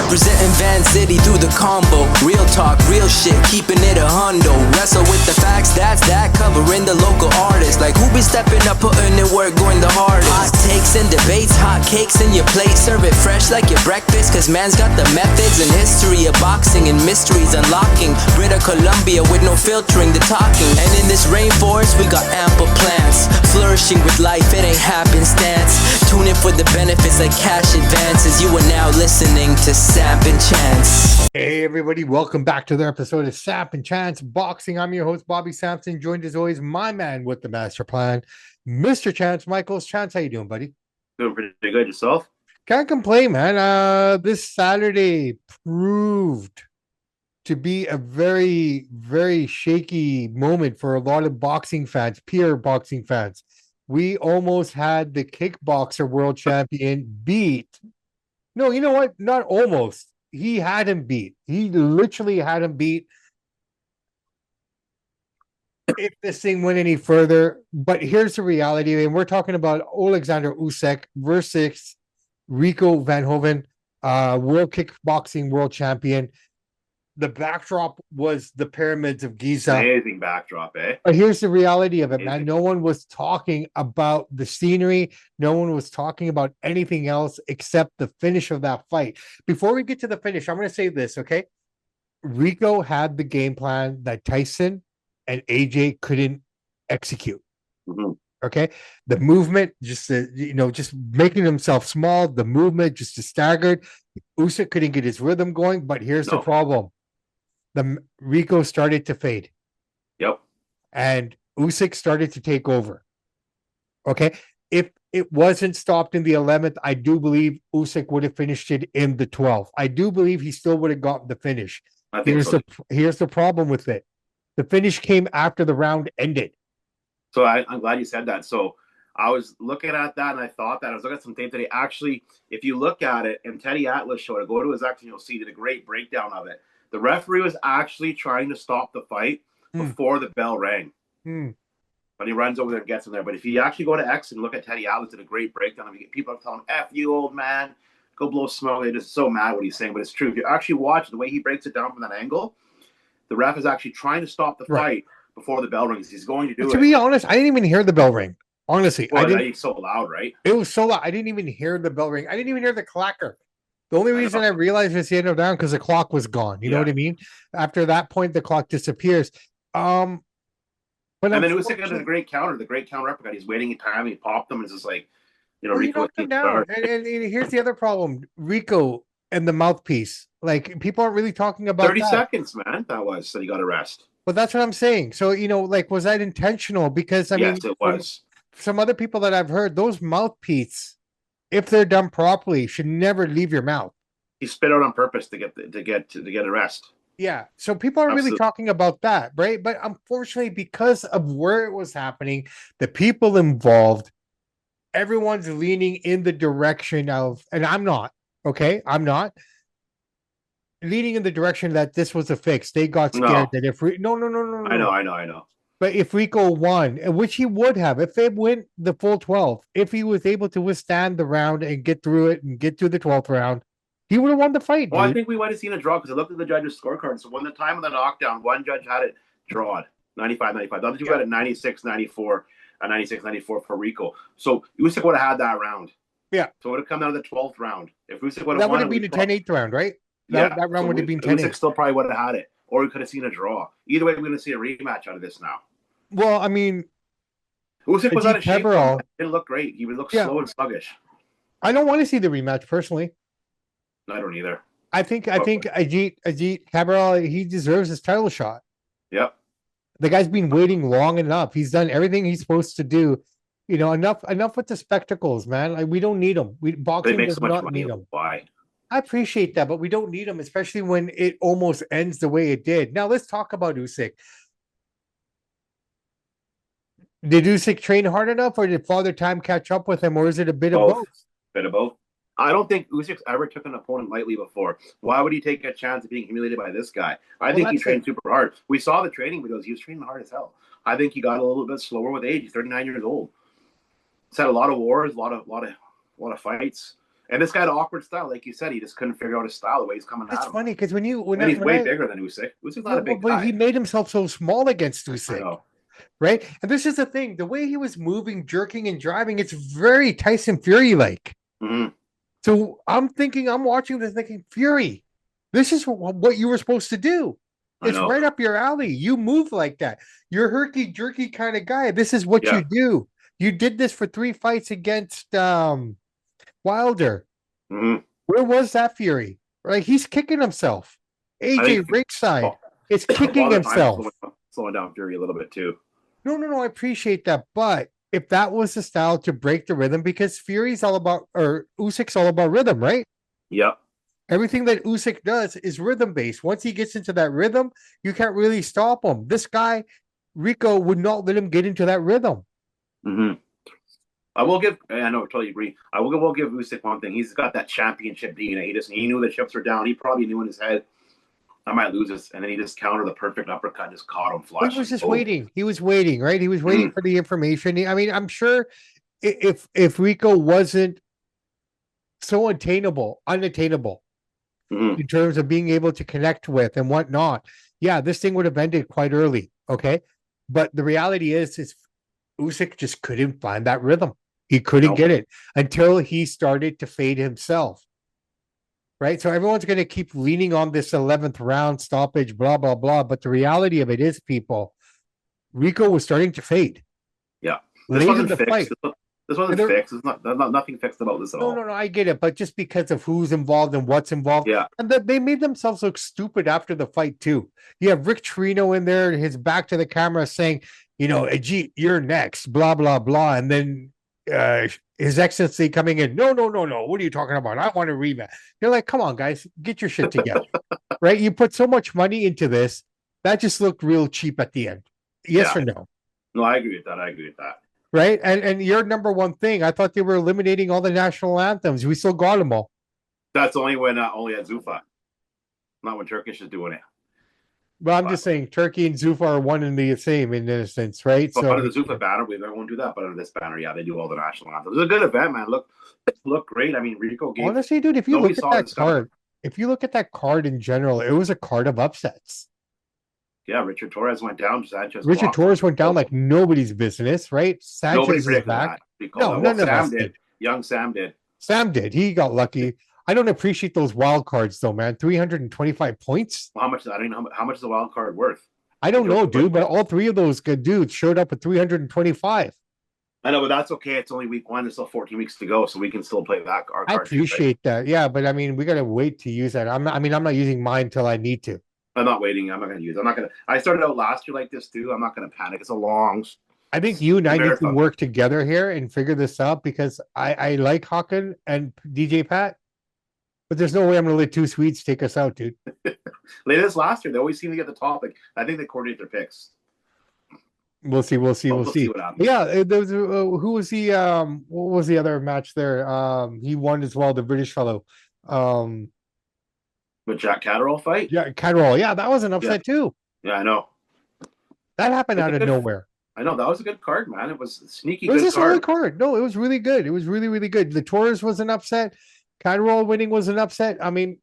Representing Van City through the combo. Real talk, real shit, keeping it a hundo. Wrestle with the facts, that's that. Covering the local artists. Like who be stepping up, putting in work, going the hardest. Hot takes and debates, hot cakes in your plate. Serve it fresh like your breakfast, cause man's got the methods and history of boxing and mysteries unlocking. British Columbia with no filtering the talking. And in this rainforest we got ample plants. Flourishing with life, it ain't happenstance. Tune in for the benefits like cash advances. You are now listening to Samp&Chance. Hey everybody, welcome back to another episode of Samp&Chance Boxing. I'm your host Bobby Sampson, joined as always my man with the master plan, Mr. Chance Michaels. Chance, how you doing, buddy? Doing pretty good. Yourself? Can't complain, man. This Saturday proved to be a very, very shaky moment for a lot of boxing fans, pure boxing fans. We almost had the kickboxer world champion beat. No, you know what? Not almost. He had him beat. He literally had him beat. If this thing went any further, but here's the reality, and we're talking about Oleksandr Usyk versus Rico Verhoeven, world kickboxing world champion. The backdrop was the Pyramids of Giza. Amazing backdrop, eh? But here's the reality of it, man. No one was talking about the scenery. No one was talking about anything else except the finish of that fight. Before we get to the finish, I'm going to say this, okay? Rico had the game plan that Tyson and AJ couldn't execute. Mm-hmm. Okay, the movement, just making himself small. The movement, just staggered. Usyk couldn't get his rhythm going. But here's the problem: the Rico started to fade. Yep, and Usyk started to take over. Okay, if it wasn't stopped in the 11th, I do believe Usyk would have finished it in the 12th. I do believe he still would have got the finish. Here's the problem with it: the finish came after the round ended. So I'm glad you said that. So I was looking at that and I thought that I was looking at some tape today. Actually, if you look at it, and Teddy Atlas showed it, go to his action, you'll see he did a great breakdown of it. The referee was actually trying to stop the fight before the bell rang. But he runs over there and gets him there. But if you actually go to X and look at Teddy Atlas, did a great breakdown of it. People are telling him, F you, old man, go blow smoke. They're just so mad what he's saying, but it's true. If you actually watch the way he breaks it down from that angle, the ref is actually trying to stop the fight before the bell rings. He's going to do it. To be honest, I didn't even hear the bell ring. Honestly, I didn't. It's so loud, right? It was so loud. I didn't even hear the bell ring. I didn't even hear the clacker. The only reason I realized was he ended down because the clock was gone. You know what I mean? After that point, the clock disappears. But and then Usyk did a great counter. The great counter uppercut. He's waiting in time. He popped them. It's just like, Rico. Down. And here's the other problem: Rico and the mouthpiece. Like people aren't really talking about 30 seconds, man. That he got a rest. But that's what I'm saying. So, was that intentional? Because yes, it was. Some other people that I've heard, those mouthpieces, if they're done properly, should never leave your mouth. He spit out on purpose to get a rest. Yeah. So people are really talking about that, right? But unfortunately, because of where it was happening, the people involved, everyone's leaning in the direction of, and I'm not, okay? I'm not leading in the direction that this was a fix. They got scared that if no. I know. But if Rico won, which he would have, if they went the full 12, if he was able to withstand the round and get through it and get to the 12th round, he would have won the fight. Well, I think we might have seen a draw because I looked at the judges' scorecard. So when the time of the knockdown, one judge had it drawn 95-95. The other two had it 96-94 and 96-94 for Rico. So Usyk would have had that round. Yeah. So it would have come down to the 12th round. If Usyk would have that would have been a 10-8 round, right? That round would have been 10-8. Usyk still probably would have had it. Or we could have seen a draw. Either way, we're going to see a rematch out of this now. Well, I mean, Usyk was out of shape. It didn't look great. He would look slow and sluggish. I don't want to see the rematch personally. I don't either. I think Ajit Cabral, he deserves his title shot. Yep. The guy's been waiting long enough. He's done everything he's supposed to do. Enough with the spectacles, man. Like we don't need them. Boxing does not need them. Why? I appreciate that, but we don't need them, especially when it almost ends the way it did. Now let's talk about Usyk. Did Usyk train hard enough, or did Father Time catch up with him, or is it a bit of both? Bit of both. I don't think Usyk's ever took an opponent lightly before. Why would he take a chance of being humiliated by this guy? I think he trained super hard. We saw the training videos. He was training hard as hell. I think he got a little bit slower with age. He's 39 years old. He's had a lot of wars, a lot of fights. And this guy had an awkward style, like you said. He just couldn't figure out his style the way he's coming That's at him. funny because when he's way bigger than Usyk. Usyk's not a big guy. He made himself so small against Usyk. I know. Right? And this is the thing. The way he was moving, jerking, and driving, it's very Tyson Fury-like. Mm-hmm. So I'm watching this thinking, Fury, this is what you were supposed to do. It's right up your alley. You move like that. You're a herky-jerky kind of guy. This is what you do. You did this for 3 fights against Wilder. Mm-hmm. Where was that Fury? Right? He's kicking himself. AJ ringside is kicking himself. Slowing down Fury a little bit too. No, I appreciate that. But if that was the style to break the rhythm, because Usyk's all about rhythm, right? Yep. Everything that Usyk does is rhythm based. Once he gets into that rhythm, you can't really stop him. This guy, Rico, would not let him get into that rhythm. Mm-hmm. I know, I totally agree. I will give Usyk one thing. He's got that championship DNA. He knew the chips were down. He probably knew in his head, I might lose this, and then he just countered the perfect uppercut and just caught him flush. He was just waiting. He was waiting, right? He was waiting for the information. I mean, I'm sure if Rico wasn't so unattainable in terms of being able to connect with and whatnot, yeah, this thing would have ended quite early. Okay, but the reality is Usyk just couldn't find that rhythm. He couldn't get it until he started to fade himself. Right. So everyone's going to keep leaning on this 11th round stoppage, blah, blah, blah. But the reality of it is, people, Rico was starting to fade. Yeah. Late in the fight. This wasn't fixed. There's nothing fixed about this at all. No, I get it. But just because of who's involved and what's involved. Yeah. And they made themselves look stupid after the fight, too. You have Rick Trino in there, his back to the camera saying, Ajit, you're next, blah, blah, blah. And then His Excellency coming in. No. What are you talking about? I want a rematch. You're like, come on, guys, get your shit together. Right? You put so much money into this. That just looked real cheap at the end. Yes or no? No, I agree with that. Right? And your number one thing, I thought they were eliminating all the national anthems. We still got them all. That's only at Zuffa. Not when Turkish is doing it. Well, I'm just saying Turkey and Zuffa are one and the same in a sense, right? So under the Zuffa banner, we won't do that. But under this banner, yeah, they do all the national anthems. It was a good event, man. Look great. I mean, Rico gave. Honestly, dude, if you look at that card in general, it was a card of upsets. Yeah, Richard Torres went down. Richard Torres went down like nobody's business, right? Sanchez is back. No, none of us did. Young Sam did. Sam did. He got lucky. I don't appreciate those wild cards though, man. 325 points. Well, how much is the wild card worth? I don't know, dude, but all three of those good dudes showed up at 325. I know, but that's okay. It's only week 1. There's still 14 weeks to go, so we can still play that card. I appreciate that. Yeah, but I mean, we gotta wait to use that. I'm not using mine until I need to. I'm not waiting. I'm not going to use it. I started out last year like this too. I'm not going to panic. It's a long. I think you and I need to work together here and figure this out because I like Hawken and DJ Pat, but there's no way I'm going to let two Swedes take us out, dude. Latest last year, they always seem to get the topic. I think they coordinate their picks. We'll see. We'll see what happens. Yeah, there was who was the what was the other match there? He won as well, the British fellow. The Jack Catterall fight? Yeah, Catterall. Yeah, that was an upset too. Yeah, I know. That happened out of nowhere. I know. That was a good card, man. It was a sneaky good card. It was a solid card. No, it was really good. It was really, really good. The Torres was an upset. Catterall winning was an upset. I mean,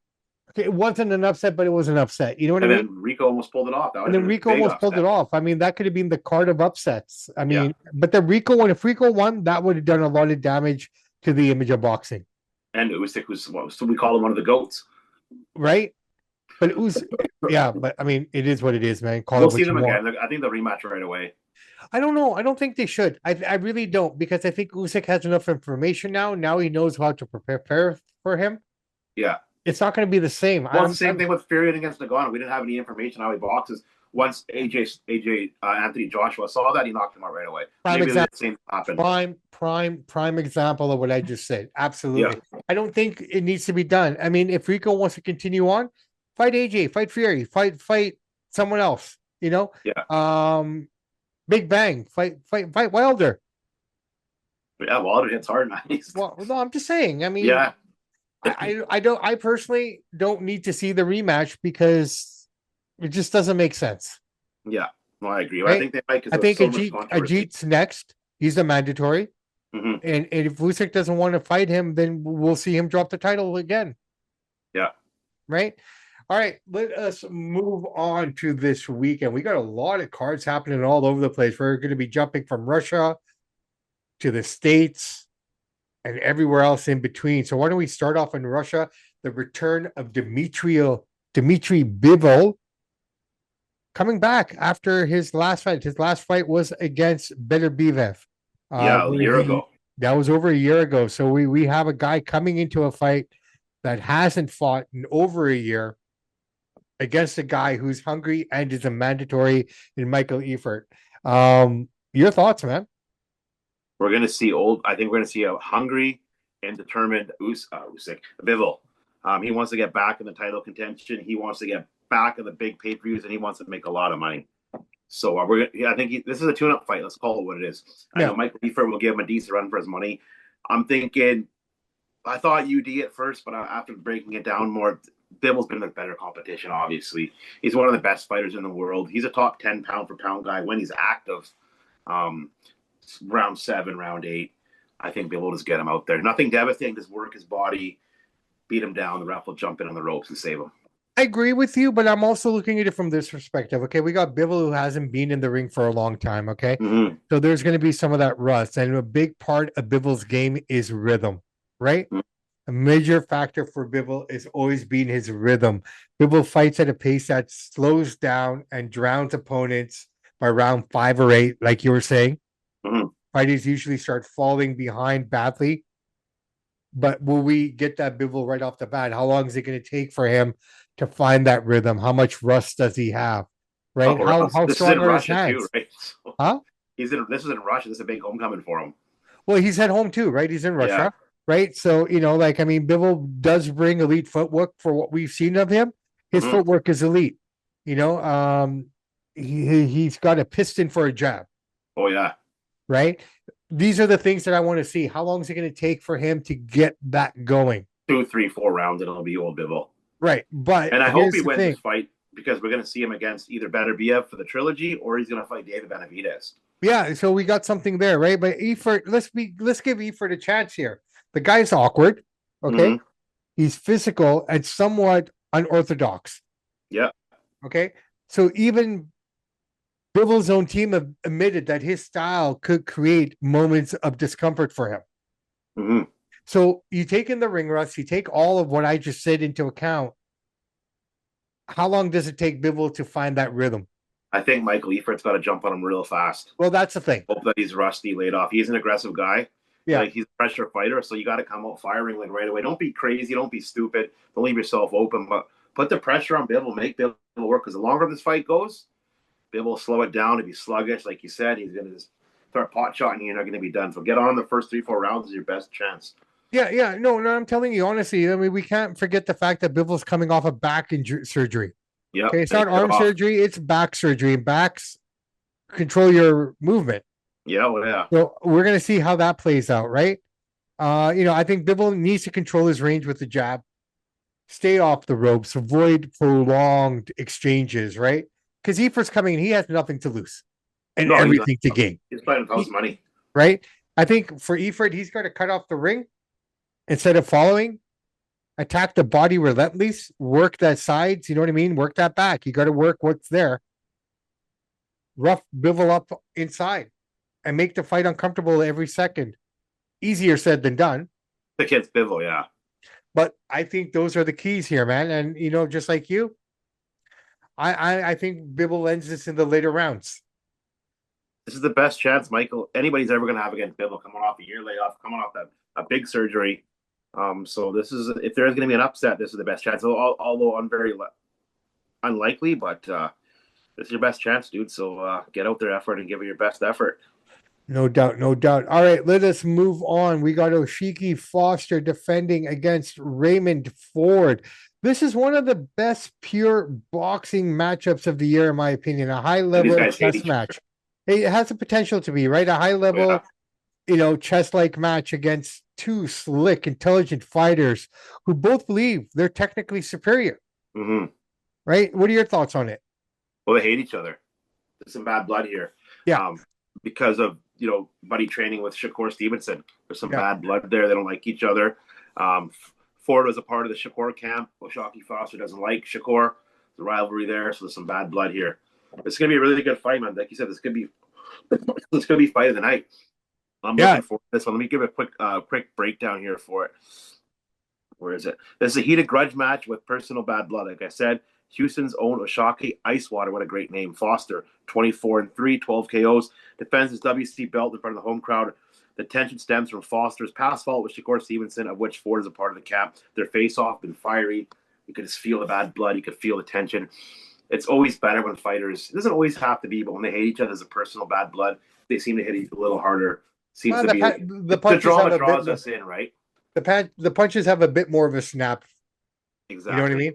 it wasn't an upset, but it was an upset. You know what I mean? And then Rico almost pulled it off. Pulled it off. I mean, that could have been the card of upsets. I mean, but the Rico one, if Rico won, that would have done a lot of damage to the image of boxing. And Usyk so we call him one of the GOATs. Right? But it was, but I mean, it is what it is, man. We'll see them again. I think they'll rematch right away. I don't know. I don't think they should. I really don't, because I think Usyk has enough information now. Now he knows how to prepare for him. Yeah. It's not going to be the same. Well, the same thing with Fury against Nagano. We didn't have any information how he boxes. Once Anthony Joshua saw that, he knocked him out right away. Maybe the same happened. Prime example of what I just said. Absolutely. Yeah. I don't think it needs to be done. I mean, if Rico wants to continue on, fight AJ, fight Fury, fight someone else. You know? Yeah. Big Bang, fight Wilder. Yeah, Wilder hits hard, man. Well, no, I'm just saying. I mean, yeah. I personally don't need to see the rematch because it just doesn't make sense. Yeah, well, I agree. Right? I think they might. I think Ajit's next. He's the mandatory. Mm-hmm. And if Usyk doesn't want to fight him, then we'll see him drop the title again. Yeah. Right. All right. Let us move on to this weekend. We got a lot of cards happening all over the place. We're going to be jumping from Russia to the States and everywhere else in between. So why don't we start off in Russia? The return of Dmitry Bivol coming back after his last fight. His last fight was against Beterbiev. Yeah, a year ago. That was over a year ago. So we have a guy coming into a fight that hasn't fought in over a year against a guy who's hungry and is a mandatory in Michael Eifert. Your thoughts, man? We're going to see I think we're going to see a hungry and determined Usyk, Bivol. He wants to get back in the title contention. He wants to get back in the big pay-per-views, and he wants to make a lot of money. So I think this is a tune-up fight. Let's call it what it is. I know Michael Eifert will give him a decent run for his money. I'm thinking, I thought UD at first, but after breaking it down more, Bivol's been a better competition, obviously. He's one of the best fighters in the world. He's a top 10 pound-for-pound guy when he's active. Round 7, round 8. I think Bivol will just get him out there. Nothing devastating, just work his body, beat him down. The ref will jump in on the ropes and save him. I agree with you, but I'm also looking at it from this perspective. Okay, we got Bivol who hasn't been in the ring for a long time. Okay, so there's going to be some of that rust, and a big part of Bivol's game is rhythm, right? A major factor for Bivol is always being his rhythm. Bivol fights at a pace that slows down and drowns opponents by round 5 or 8, like you were saying. Fighters usually start falling behind badly. But will we get that Bivol right off the bat? How long is it going to take for him to find that rhythm? How much rust does he have? Right? How strong are his hands? Too, right? So huh? This is in Russia. This is a big homecoming for him. Well, he's at home too, right? He's in Russia, right? So, Bivol does bring elite footwork for what we've seen of him. His footwork is elite. He's got a piston for a jab. Oh, yeah. Right? These are the things that I want to see. How long is it going to take for him to get that going? 2, 3, 4 rounds, and it'll be old Bivol. Right. And I hope he wins this fight because we're going to see him against either Beterbiev for the trilogy or he's going to fight David Benavidez. Yeah, so we got something there, right? But Eifert, let's give Eifert a chance here. The guy's awkward, okay? He's physical and somewhat unorthodox. Yeah. Okay. So even Bivol's own team have admitted that his style could create moments of discomfort for him. So you take in the ring rust, you take all of what I just said into account. How long does it take Bivol to find that rhythm? I think Michael Eifert's got to jump on him real fast. Well, that's the thing. Hope that he's rusty, laid off. He's an aggressive guy. Yeah. Like, he's a pressure fighter, so you got to come out firing like right away. Don't be crazy. Don't be stupid. Don't leave yourself open, but put the pressure on Bivol. Make Bivol work, because the longer this fight goes, Bivol will slow it down to be sluggish. Like you said, he's going to just start pot shotting you. You're not going to be done. So get on the first 3, 4 rounds is your best chance. Yeah. No, I'm telling you, honestly, I mean, we can't forget the fact that Bivol's coming off of back surgery. Yeah. Okay, it's not arm surgery, it's back surgery. And backs control your movement. Yeah, well, yeah. So we're going to see how that plays out, right? I think Bivol needs to control his range with the jab, stay off the ropes, avoid prolonged exchanges, right? Because Eifert's coming in, he has nothing to lose and everything to gain. He's playing with house money. Right? I think for Eifert, he's got to cut off the ring instead of following, attack the body relentlessly, work that sides, you know what I mean? Work that back. You got to work what's there. Rough Bivol up inside and make the fight uncomfortable every second. Easier said than done. The kid's Bivol, yeah. But I think those are the keys here, man. And, just like you, I think Bivol ends this in the later rounds. This is the best chance anybody's ever going to have against Bivol, coming off a year layoff, coming off a big surgery. So this is, if there is going to be an upset, this is the best chance. Although I'm very unlikely, but this is your best chance, dude. So get out there, effort, and give it your best effort. No doubt. All right, let us move on. We got Oshiki Foster defending against Raymond Ford. This is one of the best pure boxing matchups of the year, in my opinion. A high-level chess match. It has the potential to be, right? A high-level, chess-like match against two slick, intelligent fighters who both believe they're technically superior. Right? What are your thoughts on it? Well, they hate each other. There's some bad blood here. Yeah. Because of buddy training with Shakur Stevenson. There's some bad blood there. They don't like each other. Ford was a part of the Shakur camp. Oshaki Foster doesn't like Shakur. The rivalry there, so there's some bad blood here. It's going to be a really good fight, man. Like you said, this could be fight of the night. I'm looking for this one. Let me give a quick breakdown here for it. Where is it? This is a heated grudge match with personal bad blood. Like I said, Houston's own Oshaki Icewater, what a great name. Foster, 24-3, 12 KOs, defends his WC belt in front of the home crowd. The tension stems from Foster's past fault with Shakur Stevenson, of which Ford is a part of the camp. Their face-off been fiery. You could just feel the bad blood. You could feel the tension. It's always better when fighters, it doesn't always have to be, but when they hate each other as a personal bad blood, they seem to hit each a little harder. Seems to be the drama draws us in, right? The punches have a bit more of a snap. Exactly. You know what I mean?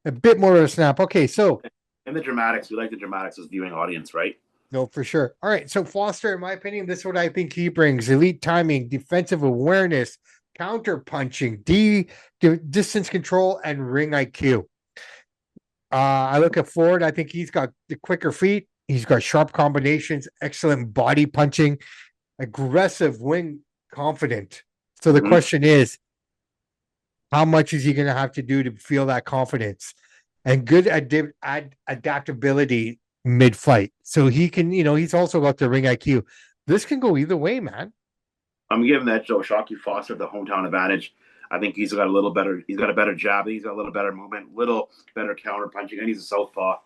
A bit more of a snap. Okay, so. And the dramatics. We like the dramatics as viewing audience, right? No, for sure. All right, so Foster, in my opinion, this is what I think he brings. Elite timing, defensive awareness, counter punching, distance control, and ring IQ. I look at Ford. I think he's got the quicker feet. He's got sharp combinations, excellent body punching, aggressive wing confident. So the question is, how much is he going to have to do to feel that confidence and good adaptability mid-fight? So he can, he's also got the ring IQ. This can go either way, man. I'm giving that Joe Shockey Foster the hometown advantage. I think he's got a better jab. He's got a little better movement, little better counter punching, and he's a southpaw.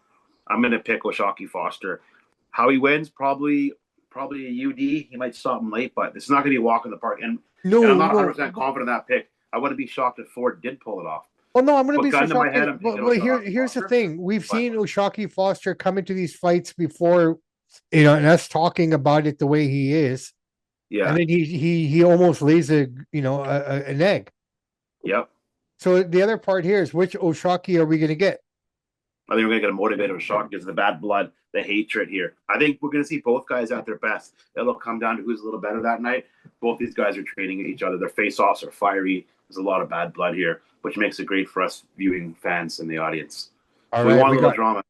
I'm going to pick Oshaki Foster. How he wins, probably a UD. He might stop him late, but it's not going to be a walk in the park. And I'm not 100% confident in that pick. I wouldn't be shocked if Ford did pull it off. Well, no, I'm going to be so shocked. Well, here's the thing. We've seen Oshaki Foster come into these fights before, and us talking about it the way he is. Yeah. And then he almost lays an egg. Yep. So the other part here is, which Oshaki are we going to get? I think we're going to get a motivated Oshaki because of the bad blood, the hatred here. I think we're going to see both guys at their best. It'll come down to who's a little better that night. Both these guys are training each other. Their face-offs are fiery. There's a lot of bad blood here, which makes it great for us viewing fans in the audience. All right, we want a little drama.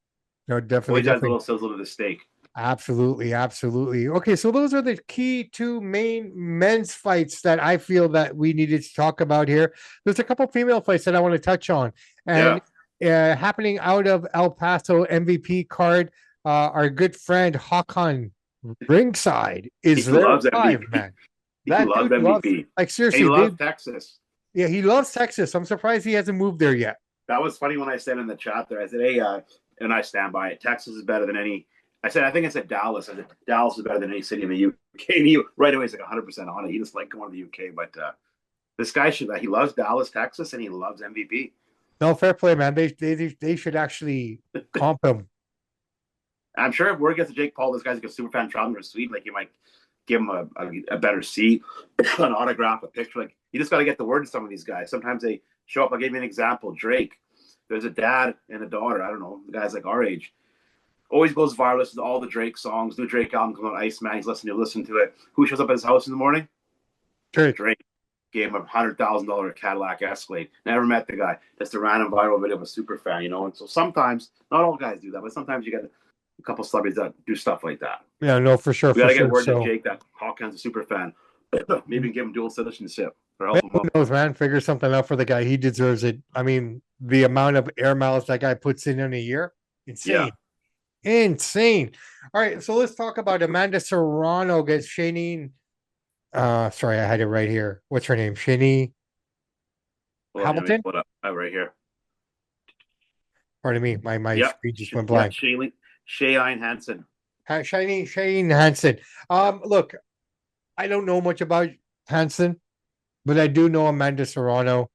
No, definitely. Always has a little sizzle to the steak. Absolutely. Okay, so those are the key two main men's fights that I feel that we needed to talk about here. There's a couple female fights that I want to touch on. And happening out of El Paso MVP card, our good friend Hakan ringside is there live, man. That dude loves MVP. Like, seriously. He loves Texas. Yeah, he loves Texas. I'm surprised he hasn't moved there yet. That was funny when I said in the chat there. I said, hey, and I stand by it. Texas is better than any. I said Dallas. I said Dallas is better than any city in the UK. And he right away is like 100% on it. He just like going to the UK. But this guy he loves Dallas, Texas, and he loves MVP. No, fair play, man. They should actually comp him. I'm sure if word gets to Jake Paul, this guy's like a super fan traveling to Sweden. Like, you might give him a better seat, an autograph, a picture. Like, you just got to get the word to some of these guys. Sometimes they show up. I'll give you an example. Drake. There's a dad and a daughter. I don't know. The guy's like our age. Always goes viral. Listens to all the Drake songs. New Drake album comes on Iceman. He's listen to it. Who shows up at his house in the morning? Drake. Gave him a $100,000 Cadillac Escalade. Never met the guy. Just a random viral video of a super fan, And so sometimes, not all guys do that, but sometimes you get a couple celebrities that do stuff like that. Yeah, no, for sure. We gotta get word to Jake that Hawkins a super fan. Maybe give him dual citizenship. Who knows, man? Figure something out for the guy. He deserves it. I mean, the amount of air miles that guy puts in a year, insane. Yeah. Insane. All right, so let's talk about Amanda Serrano against Shane. Sorry, I had it right here. What's her name? Shani Hamilton? Right here. Pardon me, my screen just went blank. Shane Hansen. Shane Hansen. Look, I don't know much about Hansen, but I do know Amanda Serrano,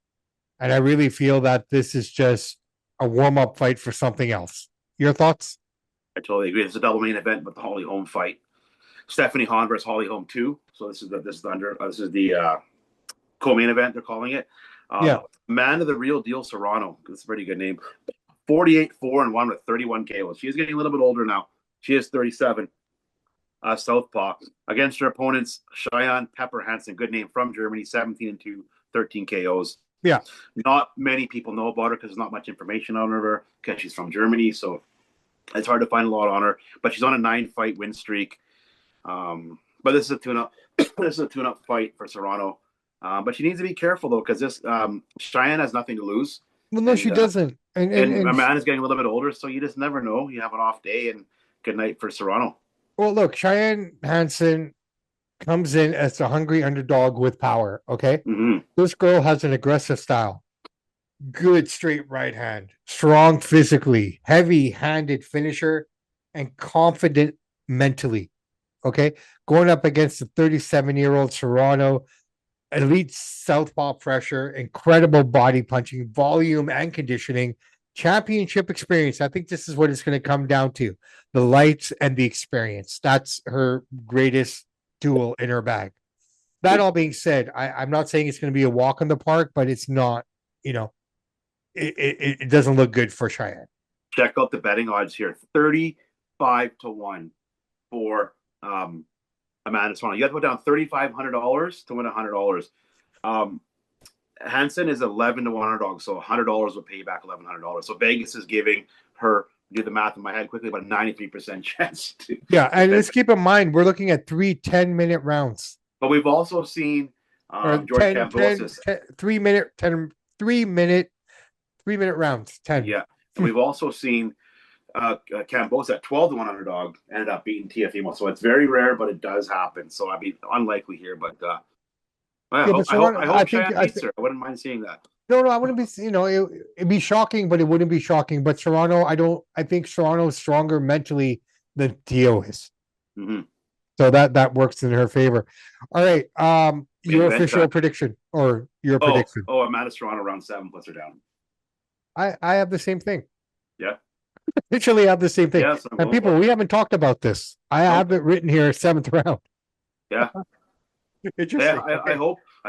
and I really feel that this is just a warm-up fight for something else. Your thoughts? I totally agree. It's a double main event with the Holly Holm fight. Stephanie Hahn versus Holly Holm 2. So this is the co-main event, they're calling it. Man of the Real Deal Serrano. That's a pretty good name. 48-4-1 with 31 KOs. She is getting a little bit older now. She is 37. Southpaw. Against her opponents, Cheyenne Pepper Hansen. Good name, from Germany. 17-2, 13 KOs. Yeah. Not many people know about her because there's not much information on her because she's from Germany. So it's hard to find a lot on her. But she's on a 9-fight win streak. But this is a tune-up. This is a tune-up fight for Serrano. But she needs to be careful though, because this Cheyenne has nothing to lose. Well, no, she doesn't. And my man is getting a little bit older, so you just never know. You have an off day, and good night for Serrano. Well, look, Cheyenne Hansen comes in as a hungry underdog with power. Okay, This girl has an aggressive style, good straight right hand, strong physically, heavy-handed finisher, and confident mentally. Okay, going up against the 37-year-old Serrano, elite southpaw pressure, incredible body punching, volume and conditioning, championship experience. I think this is what it's going to come down to: the lights and the experience. That's her greatest tool in her bag. That all being said, I'm not saying it's going to be a walk in the park, but it's not, it doesn't look good for Cheyenne. Check out the betting odds here: 35-1 for Amanda Serrano. You have to put down $3,500 to win $100. Hansen is 11-1 underdog, so $100 will pay you back $1,100. So Vegas is giving her, do the math in my head quickly, about a 93% chance to. Yeah, and let's keep in mind we're looking at 3 10-minute rounds. But we've also seen George Kambosos. 3-minute rounds. 10. Yeah, and we've also seen Kambosos at 12-1 underdog ended up beating Teofimo. So it's very rare, but it does happen. So I mean, unlikely here, but I hope Cheyenne beats her. I wouldn't mind seeing that. No, I wouldn't be. It'd be shocking, but it wouldn't be shocking. But Serrano, I think Serrano is stronger mentally than Teo is. So that works in her favor. All right, your official prediction or your prediction? Oh, Amanda Serrano round 7 puts her down. I have the same thing. Yeah. Literally have the same thing. Yeah, and people, we haven't talked about this. I have it written here, 7th round. Yeah. Interesting. Yeah, I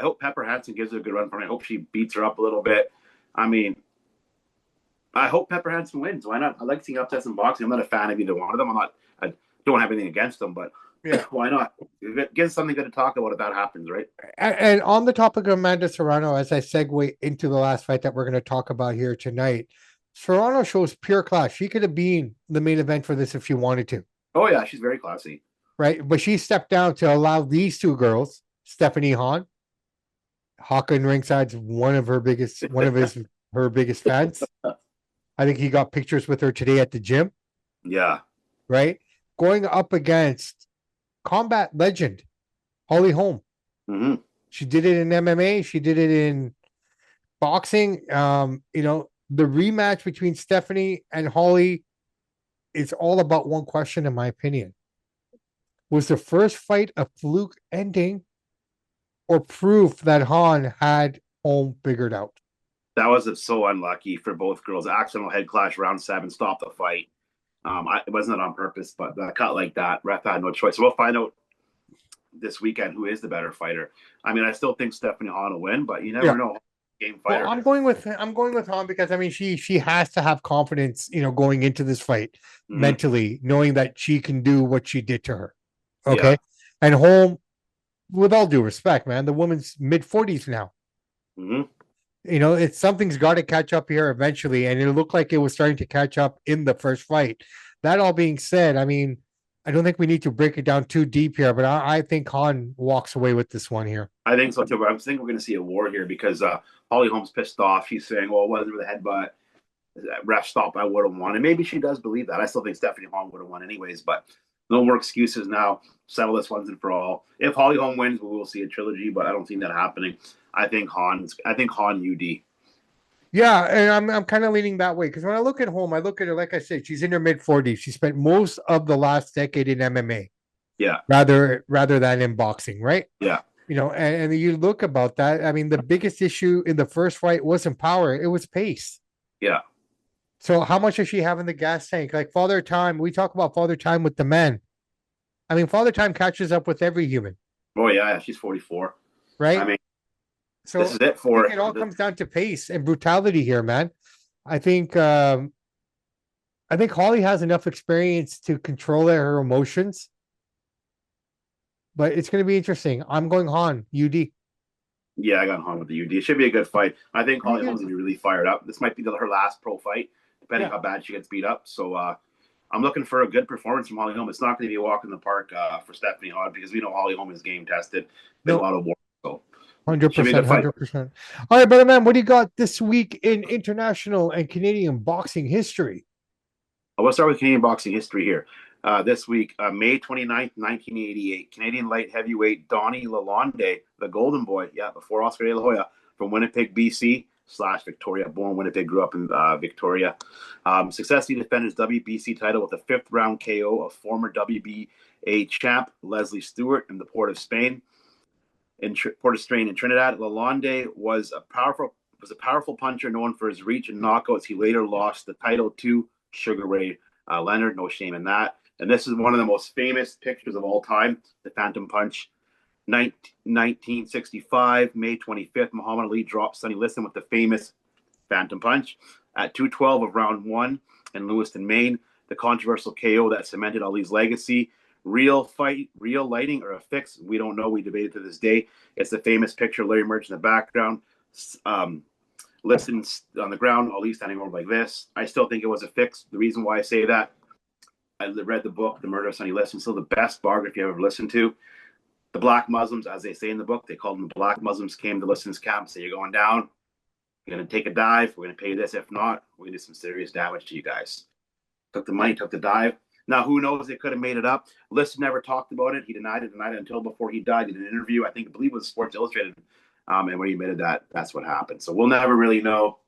hope Pepper Hansen gives her a good run for me. I hope she beats her up a little bit. I mean, I hope Pepper Hansen wins. Why not? I like seeing upsets in boxing. I'm not a fan of either one of them. I don't have anything against them, but yeah, why not? Get something good to talk about if that happens, right? And on the topic of Amanda Serrano, as I segue into the last fight that we're going to talk about here tonight, Serrano shows pure class. She could have been the main event for this if she wanted to. Oh yeah, she's very classy. Right, but she stepped down to allow these two girls, Stephanie Hahn. Hawken Ringside's one of her biggest fans. I think he got pictures with her today at the gym. Yeah. Right? Going up against combat legend, Holly Holm. She did it in MMA. She did it in boxing. The rematch between Stephanie and Holly is all about one question, in my opinion. Was the first fight a fluke ending or proof that Hahn had Holm figured out? That was so unlucky for both girls. Accidental head clash, round 7, stopped the fight. It wasn't on purpose, but a cut like that, ref had no choice. So we'll find out this weekend who is the better fighter. I mean, I still think Stephanie Hahn will win, but you never know. Game fighter. Well, I'm going with Hahn because I mean she has to have confidence, going into this fight mentally, knowing that she can do what she did to her. Okay, yeah. And Holm, with all due respect, man, the woman's mid-40s now. Something's got to catch up here eventually, and it looked like it was starting to catch up in the first fight. That all being said, I mean, I don't think we need to break it down too deep here, but I think Hahn walks away with this one here. I think so too, but I think we're going to see a war here because Holly Holm's pissed off. She's saying, well, it wasn't with a headbutt. Ref stop, I would have won. And maybe she does believe that. I still think Stephanie Hahn would have won anyways, but no more excuses now. Settle this once and for all. If Holly Holm wins, we will see a trilogy, but I don't see that happening. I think Hahn UD. Yeah, and I'm kind of leaning that way because when I look at Holm, I look at her, like I said, she's in her mid-40s. She spent most of the last decade in MMA. Yeah. Rather than in boxing, right? Yeah. And you look about that. I mean, the biggest issue in the first fight wasn't power; it was pace. Yeah. So how much does she have in the gas tank? Like Father Time, we talk about Father Time with the men. I mean, Father Time catches up with every human. Oh yeah, she's 44. Right. I mean, so this is it for it all comes down to pace and brutality here, man. I think Holly has enough experience to control her emotions. But it's going to be interesting. I'm going Hahn, UD. Yeah, I got Hahn with the UD. It should be a good fight. I think Holly Holm's going to be really fired up. This might be her last pro fight, depending how bad she gets beat up. So I'm looking for a good performance from Holly Holm. It's not going to be a walk in the park for Stephanie Hod because we know Holly Holm is game tested. Been a lot of work, so 100%, 100%. All right, brother man, what do you got this week in international and Canadian boxing history? We'll start with Canadian boxing history here. This week, May 29th, 1988, Canadian light heavyweight Donnie Lalonde, the Golden Boy, before Oscar De La Hoya, from Winnipeg, BC / Victoria, born Winnipeg, grew up in Victoria, successfully defended his WBC title with a 5th round KO of former WBA champ Leslie Stewart in the Port of Spain. Port of Spain in Trinidad, Lalonde was a powerful puncher known for his reach and knockouts. He later lost the title to Sugar Ray Leonard, no shame in that. And this is one of the most famous pictures of all time, the Phantom Punch. 1965, May 25th, Muhammad Ali dropped Sonny Liston with the famous Phantom Punch at 2:12 of round 1 in Lewiston, Maine. The controversial KO that cemented Ali's legacy. Real fight, real lighting, or a fix? We don't know. We debate it to this day. It's the famous picture of Larry Merch in the background. Liston on the ground, Ali standing over like this. I still think it was a fix. The reason why I say that, I read the book, The Murder of Sonny Liston, still the best biography I've ever listened to. The Black Muslims, as they say in the book, they called them the Black Muslims, came to Liston's camp and said, you're going down, you're going to take a dive, we're going to pay you this. If not, we're going to do some serious damage to you guys. Took the money, took the dive. Now, who knows? They could have made it up. Liston never talked about it. He denied it until before he died in an interview. I believe it was Sports Illustrated. And when he admitted that, that's what happened. So we'll never really know.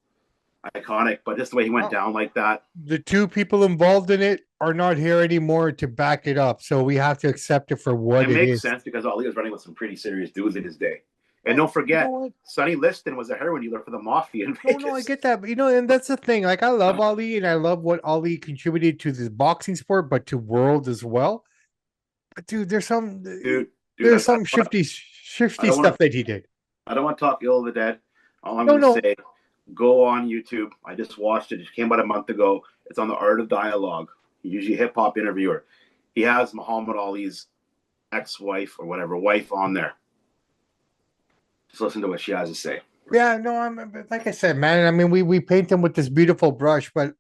Iconic, but just the way he went down like that. The two people involved in it are not here anymore to back it up. So we have to accept it for what it is. It makes sense because Ali was running with some pretty serious dudes in his day. And don't forget, Sonny Liston was a heroin dealer for the mafia in Vegas. No, I get that. But, and that's the thing. Like, I love Ali and I love what Ali contributed to the boxing sport, but to world as well. But dude, there's some shifty stuff that he did. I don't want to talk ill of the dead. All I'm going to say, go on YouTube. I just watched it. It came out a month ago. It's on the Art of Dialogue. He's usually a hip-hop interviewer. He has Muhammad Ali's ex-wife or whatever, wife on there. Just listen to what she has to say. Yeah, no, like I said, man, I mean, we paint them with this beautiful brush, but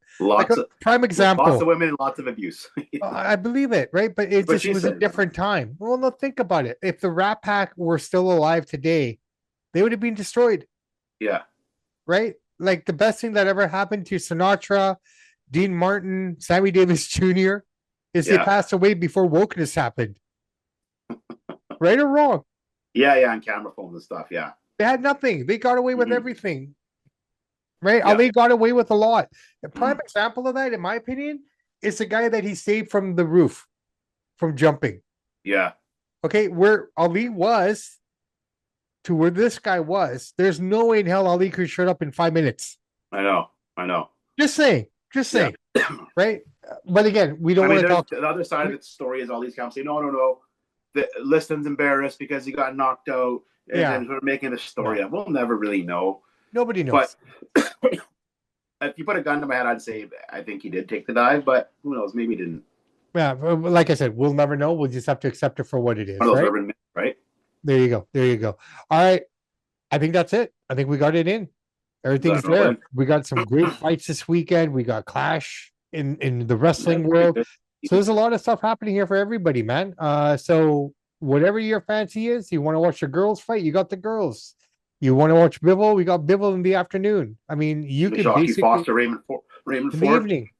prime example. Lots of women and lots of abuse. I believe it, right? But it just was a different time. Well, no, think about it. If the Rat Pack were still alive today, they would have been destroyed. Yeah. Right? Like the best thing that ever happened to Sinatra, Dean Martin, Sammy Davis Jr. is they passed away before wokeness happened. Right or wrong? Yeah, on camera phones and stuff, yeah. They had nothing. They got away with everything. Right? Yeah. Ali got away with a lot. A prime example of that, in my opinion, is the guy that he saved from the roof, from jumping. Yeah. Okay, where Ali was to where this guy was, there's no way in hell Ali could shut up in 5 minutes. I know. Just saying, right? But again, we don't want to talk. The other side of the story is all these camps say, no. The Liston's embarrassed because he got knocked out, and we're making a story up. We'll never really know. Nobody knows. But if you put a gun to my head, I'd say I think he did take the dive, but who knows? Maybe he didn't. Yeah, like I said, we'll never know. We'll just have to accept it for what it is. Right? There you go. All right. I think that's it. I think we got it in. Everything's there. We got some great fights this weekend. We got Clash in the wrestling world. So there's a lot of stuff happening here for everybody, man. So whatever your fancy is, you want to watch the girls fight, you got the girls. You want to watch Bivol, we got Bivol in the afternoon. I mean, you could basically Foster, Raymond in the evening.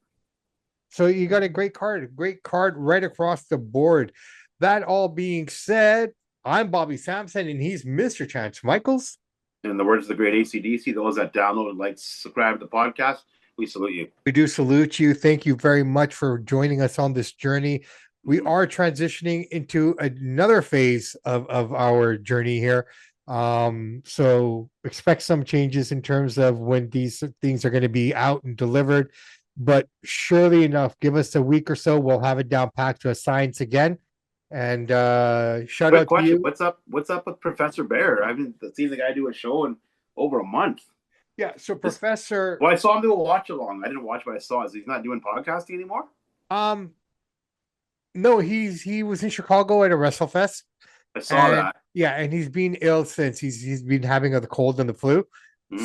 So you got a great card right across the board. That all being said, I'm Bobby Sampson, and he's Mr. Chance Michaels. In the words of the great AC/DC, those that download and subscribe to the podcast, we salute you. We do salute you. Thank you very much for joining us on this journey. We are transitioning into another phase of our journey here. So expect some changes in terms of when these things are going to be out and delivered. But surely enough, give us a week or so. We'll have it down packed to a science again. And shout out to you. What's up with Professor Bear? I haven't seen the guy do a show in over a month. Yeah, so Professor. Well, I saw him do a watch along. I didn't watch, but I saw. Is he's not doing podcasting anymore? No, he was in Chicago at a WrestleFest. I saw that. Yeah, and he's been ill since. He's been having the cold and the flu.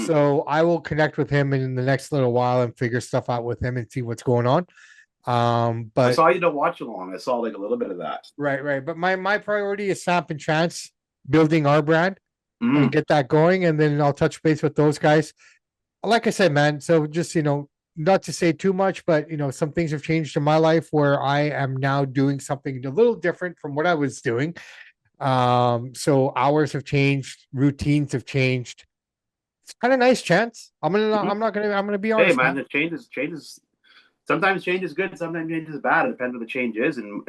So I will connect with him in the next little while and figure stuff out with him and see what's going on. I But saw you don't watch along. I saw like a little bit of that. right. But my priority is Samp&Chance, building our brand and Mm. get that going, and then I'll touch base with those guys. Like I said, man. So just not to say too much, but some things have changed in my life where I am now doing something a little different from what I was doing. So hours have changed, routines have changed. It's kind of nice, Chance. I'm gonna be Hey honest, man, man. the changes. Sometimes change is good. Sometimes change is bad. It depends what the change is, and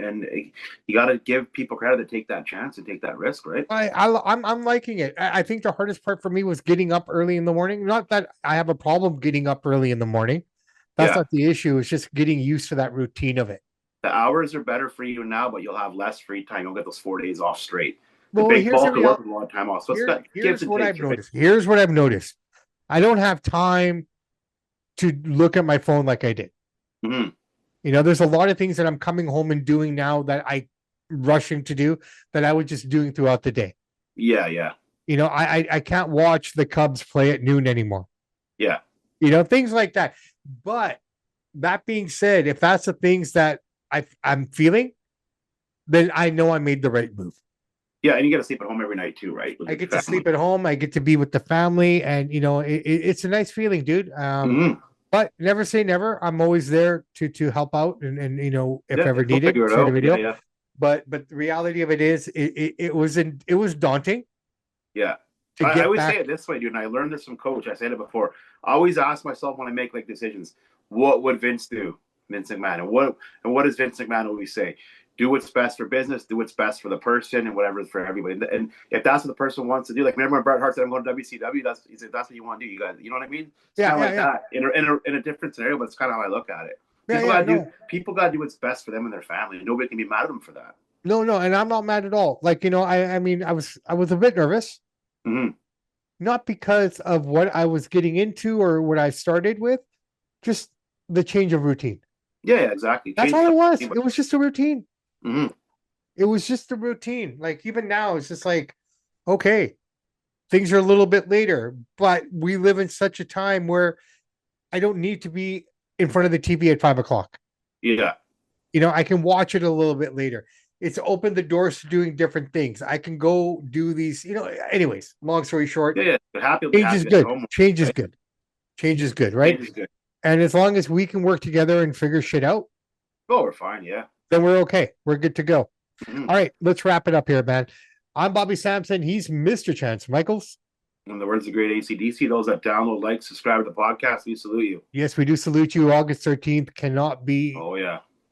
you got to give people credit to take that chance and take that risk, right? I'm liking it. I think the hardest part for me was getting up early in the morning. Not that I have a problem getting up early in the morning. That's Yeah. not the issue. It's just getting used to that routine of it. The hours are better for you now, but you'll have less free time. You'll get those 4 days off straight. The Well, big here's the bulk of work reality. with a lot of time off. So it's that gives Here's and what takes, I've right? noticed. Here's what I've noticed. I don't have time to look at my phone like I did. Mm-hmm. There's a lot of things that I'm coming home and doing now that I rushing to do that I was just doing throughout the day. Yeah. I can't watch the Cubs play at noon anymore. Yeah. Things like that. But that being said, if that's the things that I'm feeling, then I know I made the right move. Yeah, and you got to sleep at home every night too, right? I get to sleep at home. I get to be with the family, and it's a nice feeling, dude. Mm-hmm. But never say never. I'm always there to help out, and if ever We'll needed, figure it share the out. video. Yeah. But the reality of it is, it was daunting. Yeah. To I get always back. say it this way, dude, and I learned this from coach. I said it before. I always ask myself when I make like decisions, what would Vince do? Vince McMahon. And what does Vince McMahon always say? Do what's best for business, do what's best for the person, and whatever is for everybody. And if that's what the person wants to do, like remember when Bret Hart said I'm going to WCW, he said that's what you want to do. You guys, you know what I mean? It's kind of like that in a different scenario, but it's kind of how I look at it. People gotta do what's best for them and their family. Nobody can be mad at them for that. No, and I'm not mad at all. Like, I mean, I was a bit nervous. Mm-hmm. Not because of what I was getting into or what I started with, just the change of routine. Yeah, exactly. That's all it was. It was just a routine. Mm-hmm. It was just a routine. Like even now, it's just like, okay, things are a little bit later, but we live in such a time where I don't need to be in front of the TV at 5:00. Yeah. I can watch it a little bit later. It's opened the doors to doing different things. I can go do these, anyways, long story short. Yeah. Change is good. Change is good. Change is good, right? Change is good. And as long as we can work together and figure shit out, we're fine, yeah. Then we're okay. We're good to go. Mm-hmm. All right, let's wrap it up here, man. I'm Bobby Sampson. He's Mr. Chance Michaels. In the words of great AC/DC, those that download, like, subscribe to the podcast, we salute you. Yes, we do salute you. August 13th cannot be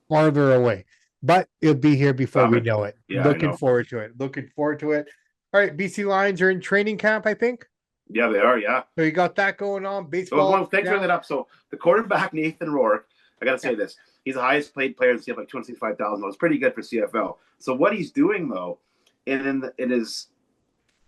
farther away, but it'll be here before we know it. Yeah, Looking forward to it. All right, BC Lions are in training camp, I think. Yeah, they are, yeah. So you got that going on. Baseball. Thanks for that up. So the quarterback, Nathan Rourke, I got to say this. He's the highest paid player in CFL, like $265,000. It's pretty good for CFL. So what he's doing, though, it is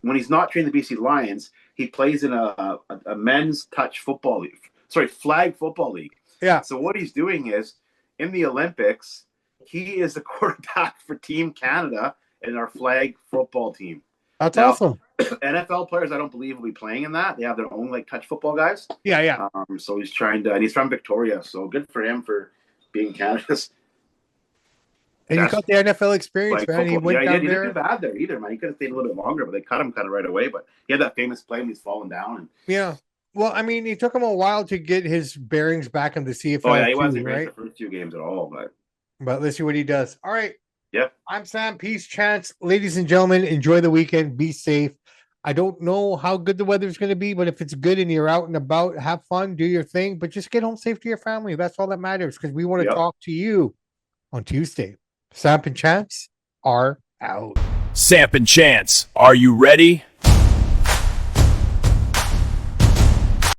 when he's not training the BC Lions, he plays in a men's touch football league. Sorry, flag football league. Yeah. So what he's doing is, in the Olympics, he is the quarterback for Team Canada in our flag football team. That's awesome. NFL players, I don't believe, will be playing in that. They have their own like touch football guys. Yeah. So he's trying to, and he's from Victoria, so good for him for being Canada's. And you got the NFL experience, man. He went down there. He didn't do bad there either, man. He could have stayed a little bit longer, but they cut him kind of right away. But he had that famous play when he's falling down. And yeah. Well, I mean, it took him a while to get his bearings back in the CFL. Oh yeah, he wasn't great the first 2 games at all, but let's see what he does. All right. Yep. I'm Sam. Peace, Chance. Ladies and gentlemen, enjoy the weekend. Be safe. I don't know how good the weather is going to be, but if it's good and you're out and about, have fun, do your thing, but just get home safe to your family. That's all that matters because we want to talk to you on Tuesday. Samp and Chance are out. Samp and Chance, are you ready?